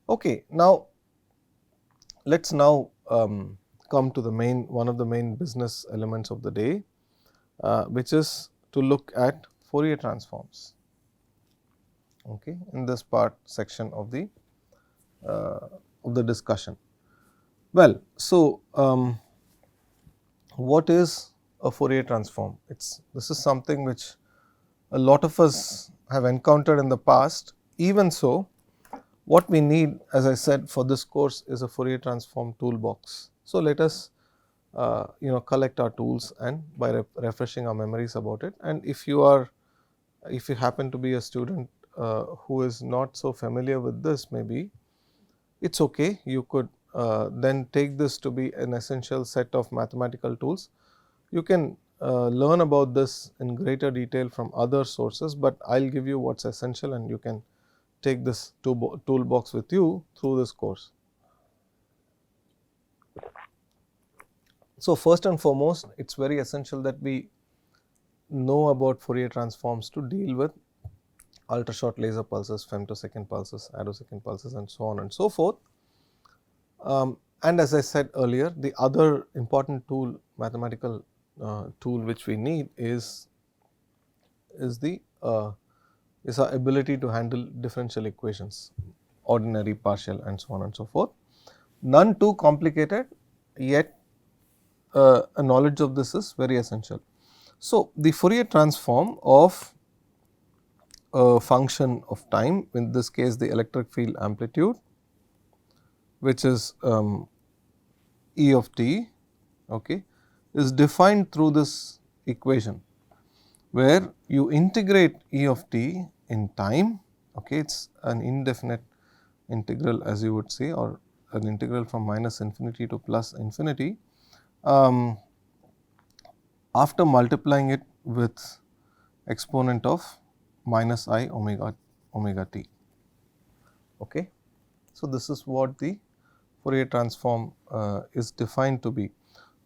Okay, now let us now come to the one of the main business elements of the day, which is to look at Fourier transforms, okay, in this part section of the discussion. Well, so what is a Fourier transform? This is something which a lot of us have encountered in the past. Even so, what we need, as I said, for this course is a Fourier transform toolbox. So, let us collect our tools and by refreshing our memories about it. And if you happen to be a student who is not so familiar with this, maybe it is okay. You could then take this to be an essential set of mathematical tools. You can learn about this in greater detail from other sources, but I will give you what is essential and you can take this toolbox with you through this course. So, first and foremost, it is very essential that we know about Fourier transforms to deal with ultra short laser pulses, femtosecond pulses, attosecond pulses, and so on and so forth. And as I said earlier, the other important tool, mathematical tool which we need is our ability to handle differential equations, ordinary, partial, and so on and so forth. None too complicated, yet a knowledge of this is very essential. So, the Fourier transform of a function of time, in this case the electric field amplitude, which is E of t, okay, is defined through this equation, where you integrate E of t in time, okay, it is an indefinite integral, as you would say, or an integral from minus infinity to plus infinity, after multiplying it with exponent of minus I omega t. Okay. So, this is what the Fourier transform is defined to be.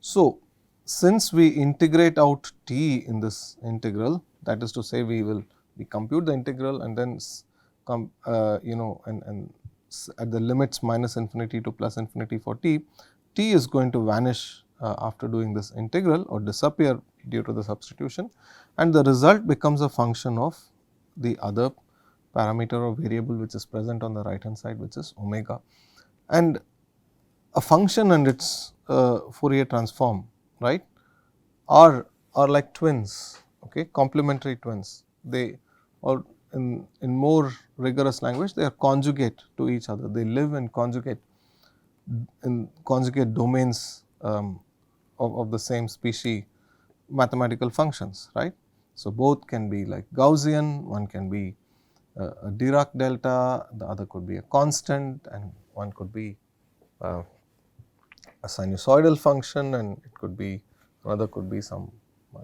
So, since we integrate out t in this integral, that is to say we compute the integral and then come and at the limits minus infinity to plus infinity for t is going to vanish after doing this integral or disappear due to the substitution, and the result becomes a function of the other parameter or variable which is present on the right hand side, which is omega. And a function and its Fourier transform, right, are like twins, okay, complementary twins. They, or in more rigorous language, they are conjugate to each other. They live in conjugate domains of the same species mathematical functions, right. So, both can be like Gaussian, one can be a Dirac delta, the other could be a constant, and one could be a sinusoidal function, and it could be another could be some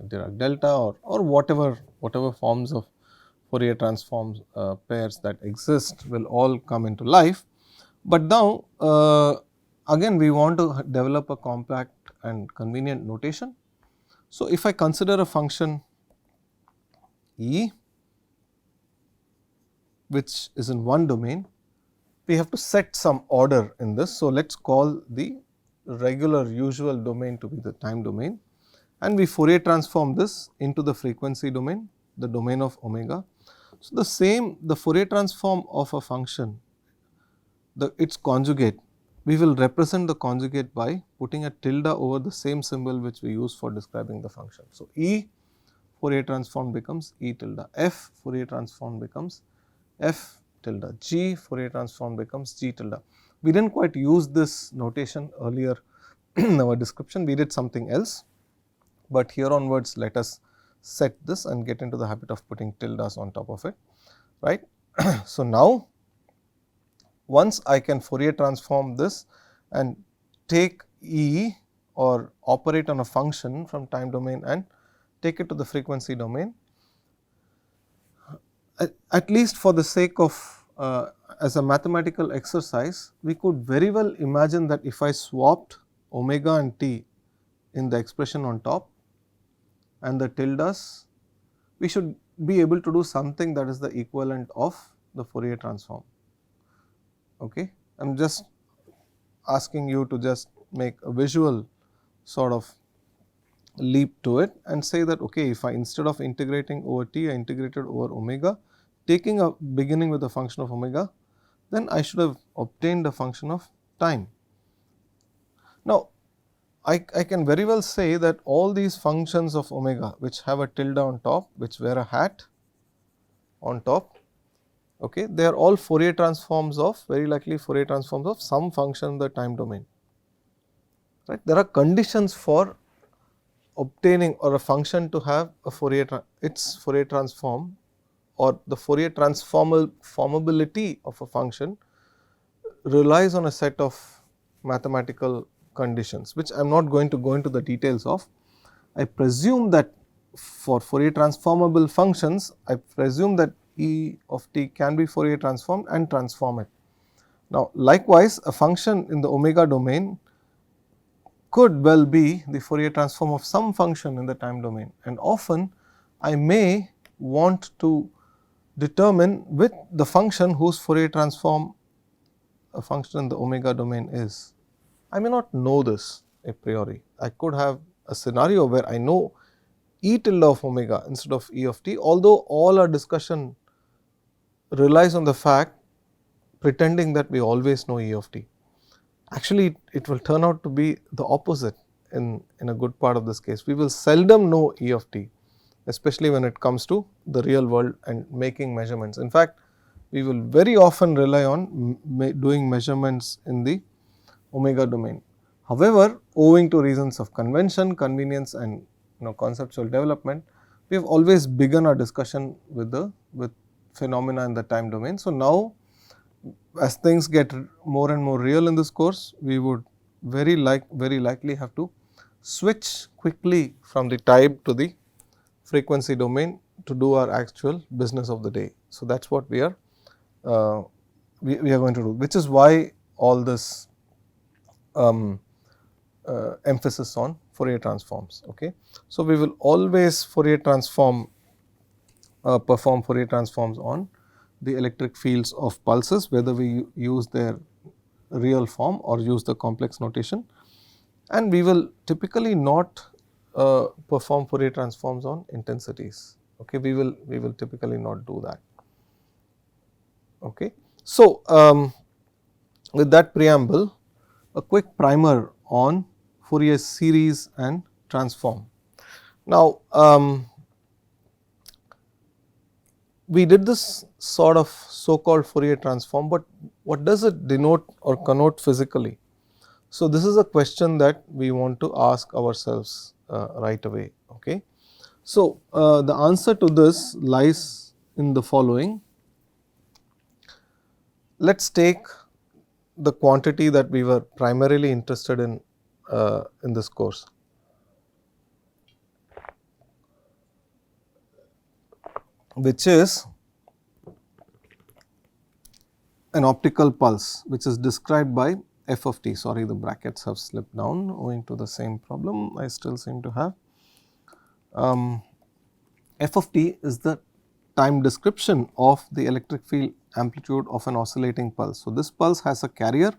Dirac delta or whatever forms of Fourier transforms pairs that exist will all come into life. But now again we want to develop a compact and convenient notation. So, if I consider a function E which is in one domain, we have to set some order in this. So, let us call the regular usual domain to be the time domain, and we Fourier transform this into the frequency domain, the domain of omega. So, the Fourier transform of a function, its conjugate, we will represent the conjugate by putting a tilde over the same symbol which we use for describing the function. So, E Fourier transform becomes E tilde, F Fourier transform becomes F tilde, G Fourier transform becomes G tilde. We did not quite use this notation earlier in our description, we did something else, but here onwards let us set this and get into the habit of putting tildes on top of it, right. So, now once I can Fourier transform this and take E or operate on a function from time domain and take it to the frequency domain, at least for the sake of as a mathematical exercise, we could very well imagine that if I swapped omega and t in the expression on top and the tildes, we should be able to do something that is the equivalent of the Fourier transform. Okay. I am just asking you to just make a visual sort of leap to it and say that okay, if I instead of integrating over t, I integrated over omega, taking a beginning with a function of omega, then I should have obtained a function of time. Now, I can very well say that all these functions of omega which have a tilde on top, which wear a hat on top, okay, they are all Fourier transforms of, very likely Fourier transforms of some function in the time domain, right. There are conditions for obtaining or a function to have a its Fourier transform or the Fourier transformability of a function relies on a set of mathematical conditions, which I am not going to go into the details of. I presume that for Fourier transformable functions, I presume that E of t can be Fourier transformed and transform it. Now, likewise, a function in the omega domain could well be the Fourier transform of some function in the time domain, and often I may want to determine with the function whose Fourier transform a function in the omega domain is. I may not know this a priori. I could have a scenario where I know E tilde of omega instead of E of t, although all our discussion relies on the fact pretending that we always know E of t. Actually, it will turn out to be the opposite in a good part of this case. We will seldom know E of t, especially when it comes to the real world and making measurements. In fact, we will very often rely on doing measurements in the omega domain. However, owing to reasons of convention, convenience and conceptual development, we have always begun our discussion with phenomena in the time domain. So, now as things get more and more real in this course, we would very likely have to switch quickly from the time to the frequency domain to do our actual business of the day. So, that is what we are going to do, which is why all this emphasis on Fourier transforms. Okay. So, we will always perform Fourier transforms on the electric fields of pulses, whether we use their real form or use the complex notation, and we will typically not perform Fourier transforms on intensities. Okay. We will typically not do that. Okay. So, with that preamble, a quick primer on Fourier series and transform. Now, we did this sort of so called Fourier transform, but what does it denote or connote physically? So, this is a question that we want to ask ourselves right away. Okay. So, the answer to this lies in the following. Let us take the quantity that we were primarily interested in this course. Which is an optical pulse, which is described by f of t. Sorry, the brackets have slipped down owing to the same problem I still seem to have. F of t is the time description of the electric field amplitude of an oscillating pulse. So, this pulse has a carrier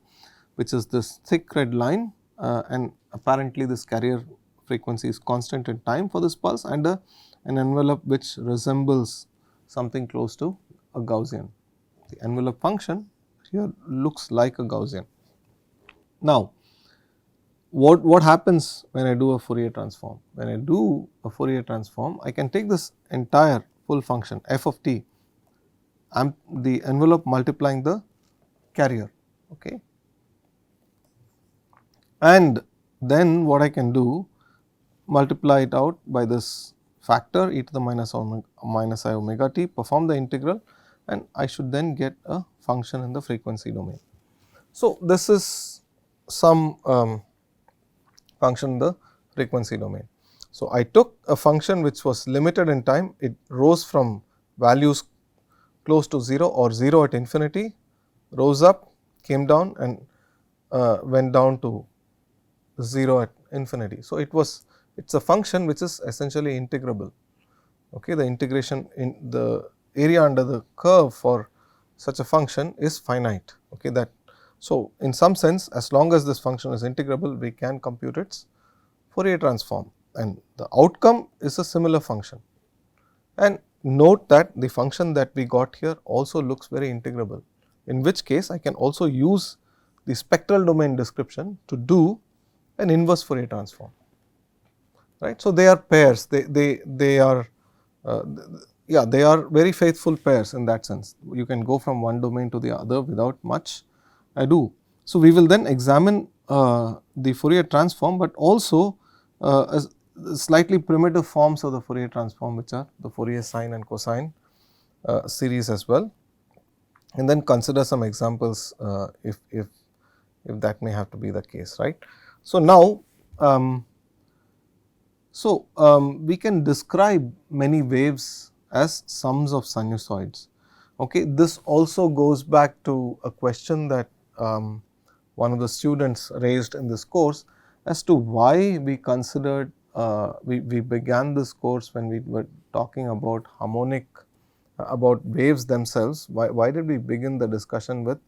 which is this thick red line, and apparently this carrier frequency is constant in time for this pulse, and an envelope which resembles something close to a Gaussian. The envelope function here looks like a Gaussian. Now, what happens when I do a Fourier transform? When I do a Fourier transform, I can take this entire full function f of t, the envelope multiplying the carrier, okay. And then what I can do, multiply it out by this factor e to the minus I omega t, perform the integral, and I should then get a function in the frequency domain. So, this is some function in the frequency domain. So, I took a function which was limited in time, it rose from values close to 0 or 0 at infinity, rose up, came down and went down to 0 at infinity. So, it is a function which is essentially integrable. Okay. The integration in the area under the curve for such a function is finite. Okay. That So, in some sense, as long as this function is integrable, we can compute its Fourier transform, and the outcome is a similar function. And note that the function that we got here also looks very integrable, in which case I can also use the spectral domain description to do an inverse Fourier transform, right. So, they are pairs, they are yeah, they are very faithful pairs in that sense. You can go from one domain to the other without much ado. So, we will then examine the Fourier transform, but also slightly primitive forms of the Fourier transform, which are the Fourier sine and cosine series as well, and then consider some examples if that may have to be the case, right. So, now we can describe many waves as sums of sinusoids. Okay. This also goes back to a question that one of the students raised in this course as to why we considered we began this course when we were talking about harmonic about waves themselves. Why did we begin the discussion with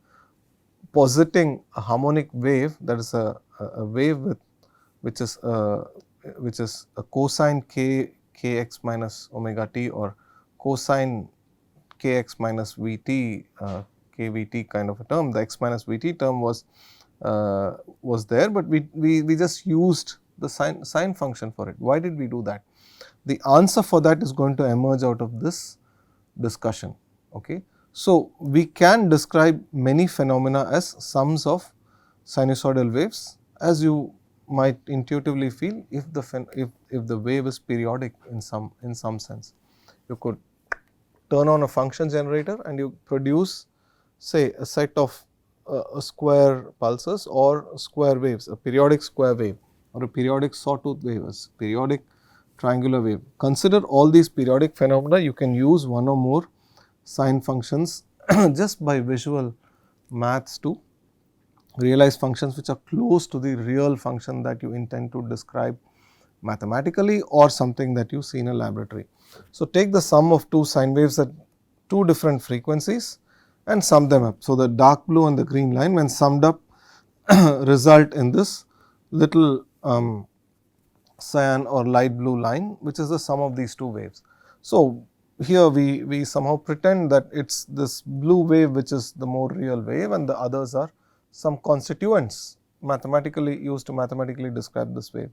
positing a harmonic wave, that is a wave with which is a cosine kx minus omega t or cosine kx minus vt kvt kind of a term. The x minus vt term was there, but we just used the sine function for it. Why did we do that? The answer for that is going to emerge out of this discussion. Okay. So, we can describe many phenomena as sums of sinusoidal waves, as you might intuitively feel if the wave is periodic in some sense. You could turn on a function generator and you produce, say, a set of square pulses or square waves, a periodic square wave or a periodic sawtooth wave, a periodic triangular wave. Consider all these periodic phenomena. You can use one or more sine functions just by visual maths to realize functions which are close to the real function that you intend to describe mathematically or something that you see in a laboratory. So, take the sum of two sine waves at two different frequencies and sum them up. So, the dark blue and the green line, when summed up result in this little cyan or light blue line, which is the sum of these two waves. So, here we somehow pretend that it is this blue wave which is the more real wave and the others are some constituents mathematically used to mathematically describe this wave.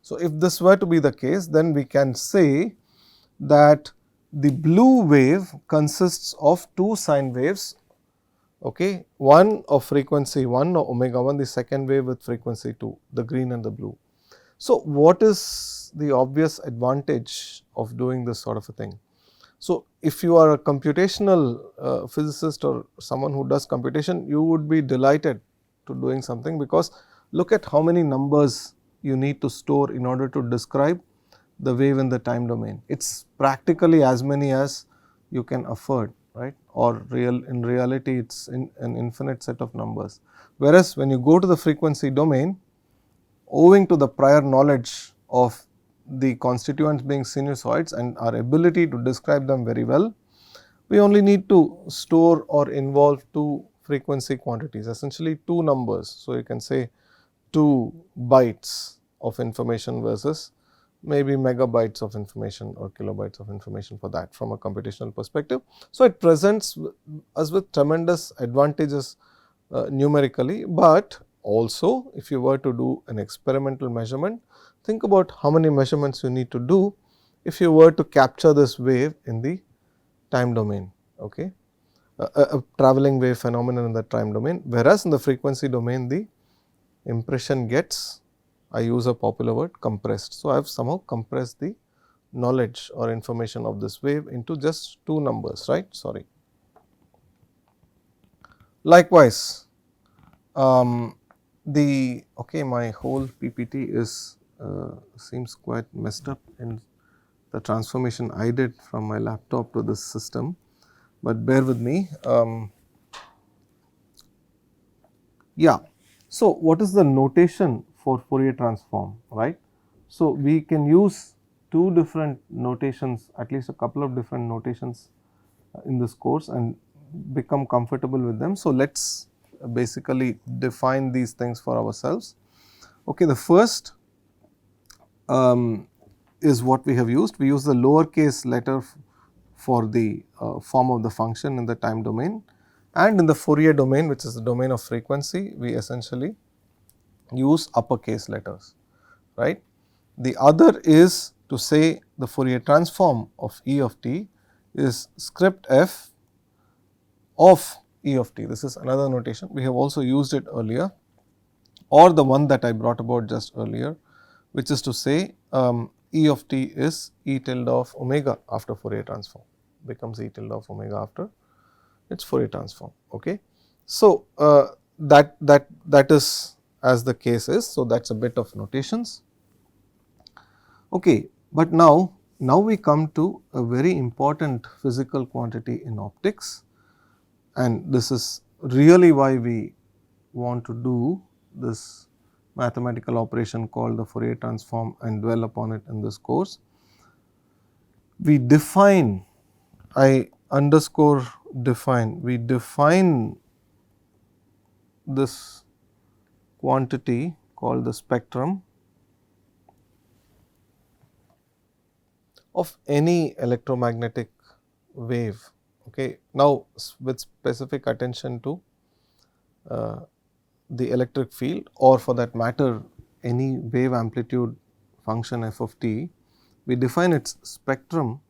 So, if this were to be the case, then we can say that the blue wave consists of two sine waves, okay, one of frequency 1 or omega 1, the second wave with frequency 2, the green and the blue. So, what is the obvious advantage of doing this sort of a thing? So, if you are a computational physicist or someone who does computation, you would be delighted to doing something, because look at how many numbers you need to store in order to describe the wave in the time domain. It is practically as many as you can afford, right, or in reality it is an infinite set of numbers. Whereas, when you go to the frequency domain, owing to the prior knowledge of the constituents being sinusoids and our ability to describe them very well, we only need to store or involve two frequency quantities, essentially two numbers. So, you can say 2 bytes of information versus maybe megabytes of information or kilobytes of information for that from a computational perspective. So, it presents us with tremendous advantages numerically, but also if you were to do an experimental measurement, think about how many measurements you need to do if you were to capture this wave in the time domain, okay, a travelling wave phenomenon in the time domain, whereas in the frequency domain the impression gets, I use a popular word, compressed. So, I have somehow compressed the knowledge or information of this wave into just two numbers, right, sorry. Likewise, my whole PPT is seems quite messed up in the transformation I did from my laptop to this system, but bear with me. So, what is the notation for Fourier transform, right? So, we can use two different notations, at least a couple of different notations in this course and become comfortable with them. So, let us basically define these things for ourselves. Okay, the first is what we have used. We use the lowercase letter for the form of the function in the time domain, and in the Fourier domain, which is the domain of frequency, we essentially use uppercase letters, right. The other is to say the Fourier transform of E of t is script f of E of t. This is another notation, we have also used it earlier, or the one that I brought about just earlier, which is to say E of t is E tilde of omega after Fourier transform, becomes E tilde of omega after its Fourier transform. Okay. So, that is as the case is. So, that is a bit of notations. Okay. But now we come to a very important physical quantity in optics, and this is really why we want to do this mathematical operation called the Fourier transform and dwell upon it in this course. We define, I underscore define, we define this quantity called the spectrum of any electromagnetic wave. Okay. Now, with specific attention to the electric field, or for that matter any wave amplitude function f of t, we define its spectrum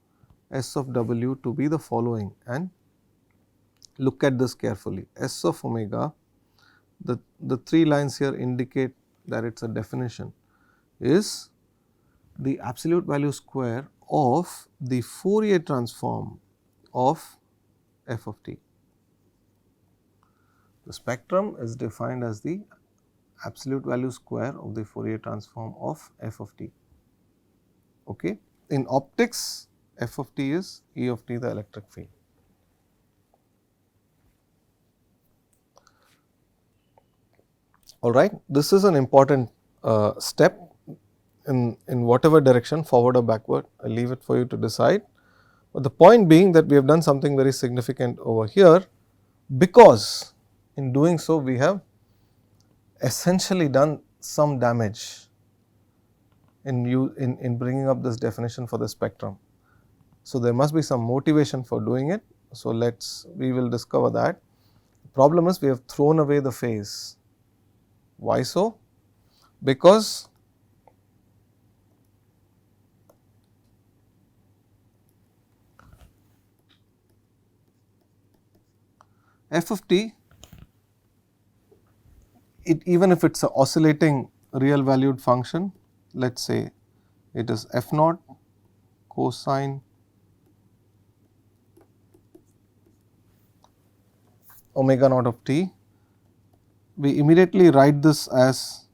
S of w to be the following, and look at this carefully. S of omega, the three lines here indicate that it is a definition, is the absolute value square of the Fourier transform of f of t. The spectrum is defined as the absolute value square of the Fourier transform of f of t. Okay. In optics, f of t is E of t, the electric field. All right. This is an important step in whatever direction, forward or backward, I leave it for you to decide. But the point being that we have done something very significant over here, because in doing so we have essentially done some damage in bringing up this definition for the spectrum. So, there must be some motivation for doing it. So, we will discover that. The problem is we have thrown away the phase. Why so? Because f of t, even if it is a oscillating real valued function, let us say it is f naught cosine omega naught of t, we immediately write this as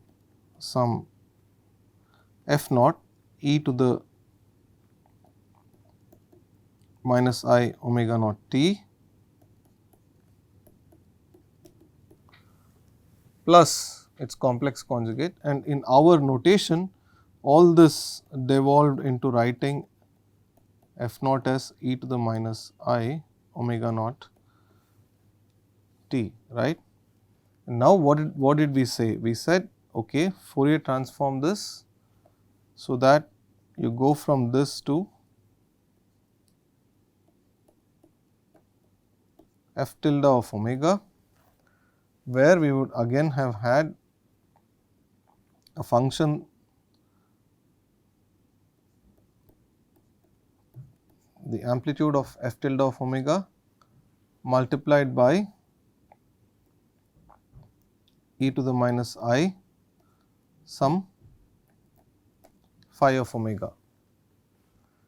some f naught e to the minus I omega naught t plus its complex conjugate, and in our notation all this devolved into writing f naught as e to the minus I omega naught t, right. And now, what did we say? We said, okay, Fourier transform this so that you go from this to f tilde of omega, where we would again have had a function the amplitude of f tilde of omega multiplied by e to the minus I some phi of omega.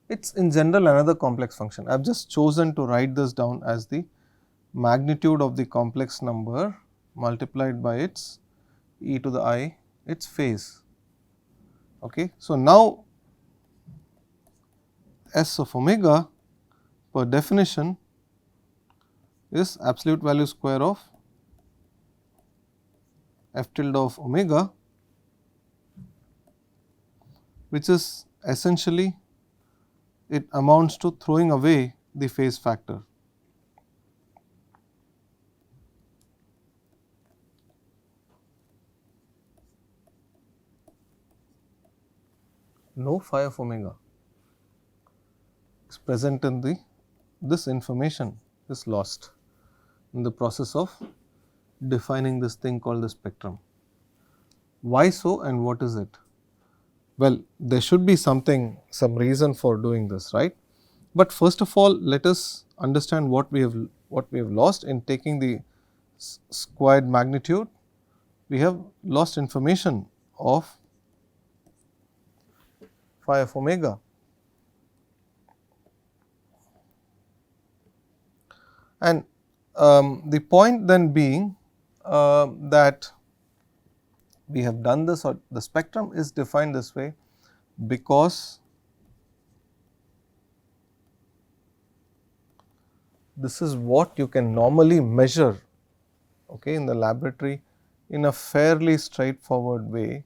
It is in general another complex function. I have just chosen to write this down as the magnitude of the complex number multiplied by its e to the I, its phase. Okay. So, now S of omega per definition is absolute value square of f tilde of omega, which is essentially, it amounts to throwing away the phase factor. no phi of omega is present in this information is lost in the process of defining this thing called the spectrum. Why so and what is it? Well, there should be some reason for doing this, right? But first of all, let us understand what we have lost in taking the squared magnitude. We have lost information of phi of omega. And the point then being that we have done this, or the spectrum is defined this way because this is what you can normally measure, okay, in the laboratory in a fairly straightforward way.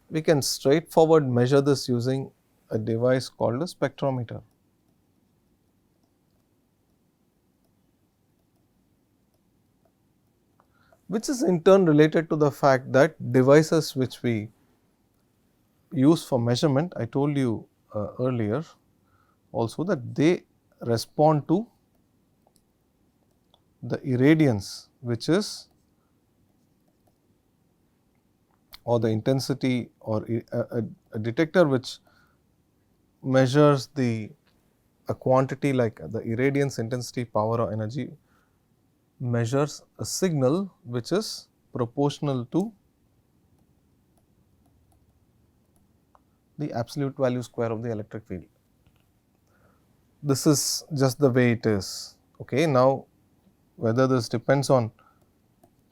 We can straightforward measure this using a device called a spectrometer. Which is in turn related to the fact that devices which we use for measurement, I told you earlier also that they respond to the irradiance, which is, or the intensity, or a detector which measures a quantity like the irradiance, intensity, power or energy, measures a signal which is proportional to the absolute value square of the electric field. This is just the way it is. Okay. Now, whether this depends on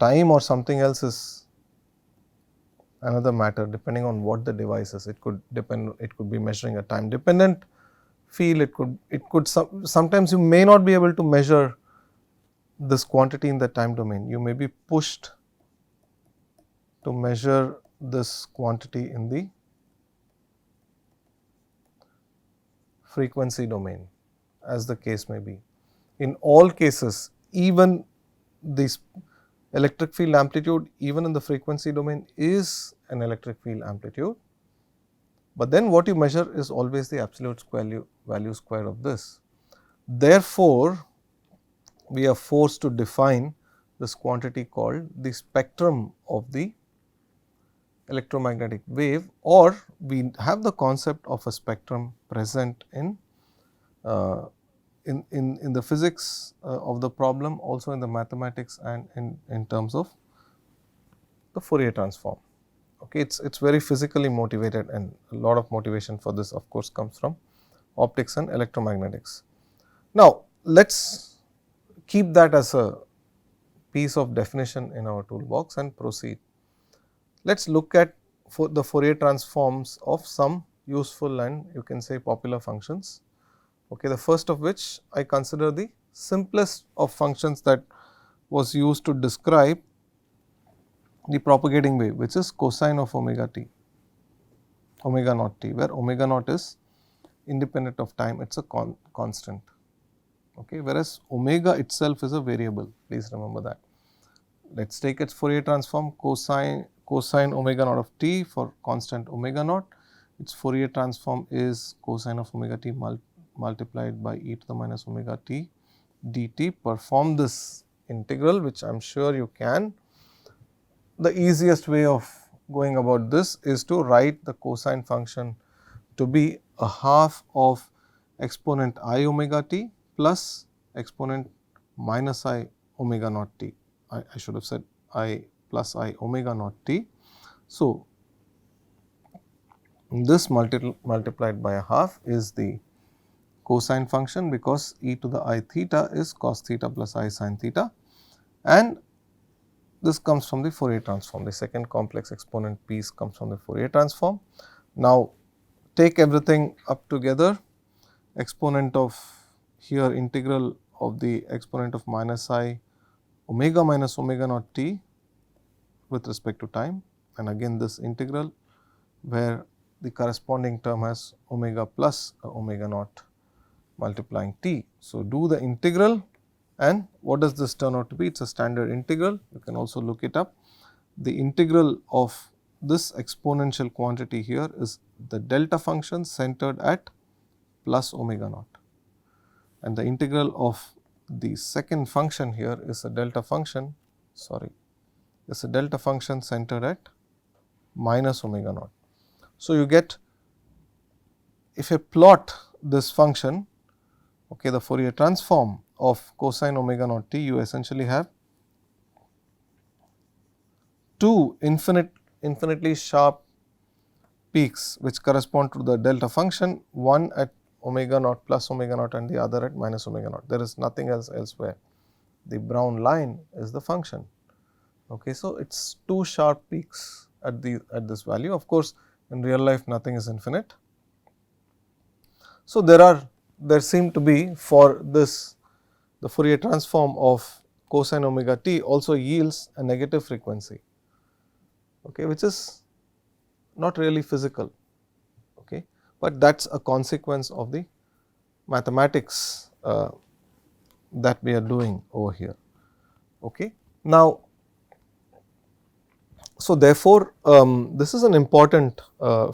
time or something else is another matter, depending on what the device is. It could depend, it could be measuring a time dependent field, it could sometimes you may not be able to measure this quantity in the time domain. You may be pushed to measure this quantity in the frequency domain, as the case may be. In all cases, even this electric field amplitude, even in the frequency domain, is an electric field amplitude, but then what you measure is always the absolute value square of this. Therefore, we are forced to define this quantity called the spectrum of the electromagnetic wave, or we have the concept of a spectrum present in the physics of the problem, also in the mathematics, and in terms of the Fourier transform. Okay, it's very physically motivated, and a lot of motivation for this of course comes from optics and electromagnetics. Now, let us keep that as a piece of definition in our toolbox and proceed. Let us look at the Fourier transforms of some useful and you can say popular functions. Okay, the first of which I consider the simplest of functions that was used to describe the propagating wave, which is cosine of omega t, omega naught t, where omega naught is independent of time, it is a constant. Okay, whereas omega itself is a variable, please remember that. Let us take its Fourier transform cosine omega naught of t for constant omega naught. Its Fourier transform is cosine of omega t multiplied by e to the minus omega t dt. Perform this integral, which I am sure you can. The easiest way of going about this is to write the cosine function to be a half of exponent I omega t plus exponent minus I omega naught t. I should have said I plus I omega naught t. So, this multiplied by a half is the cosine function, because e to the I theta is cos theta plus I sin theta, and this comes from the Fourier transform. The second complex exponent piece comes from the Fourier transform. Now, take everything up together, exponent of here integral of the exponent of minus I omega minus omega naught t with respect to time, and again this integral where the corresponding term has omega plus omega naught multiplying t. So, do the integral and what does this turn out to be? It is a standard integral, you can also look it up. The integral of this exponential quantity here is the delta function centered at plus omega naught, and the integral of the second function here is a delta function, is a delta function centered at minus omega naught. So, you get, if you plot this function, okay, the Fourier transform of cosine omega naught t, you essentially have two infinitely sharp peaks which correspond to the delta function, one at omega naught plus omega naught and the other at minus omega naught. There is nothing else elsewhere. The brown line is the function. Okay, so, it is two sharp peaks at this value. Of course, in real life nothing is infinite. So, there seem to be, for this, the Fourier transform of cosine omega t also yields a negative frequency, okay, which is not really physical, okay, but that is a consequence of the mathematics that we are doing over here. Okay. Now, so therefore, this is an important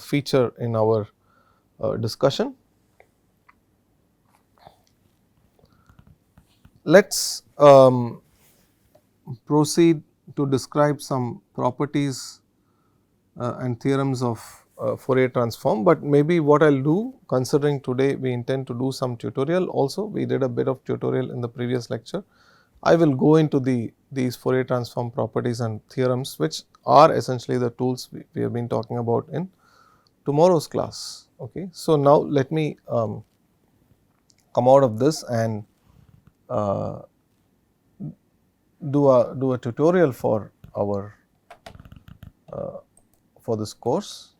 feature in our discussion. Let us proceed to describe some properties and theorems of Fourier transform, but maybe what I will do, considering today we intend to do some tutorial also, we did a bit of tutorial in the previous lecture. I will go into these Fourier transform properties and theorems, which are essentially the tools we have been talking about in tomorrow's class. Okay. So, now let me come out of this and do a tutorial for our for this course.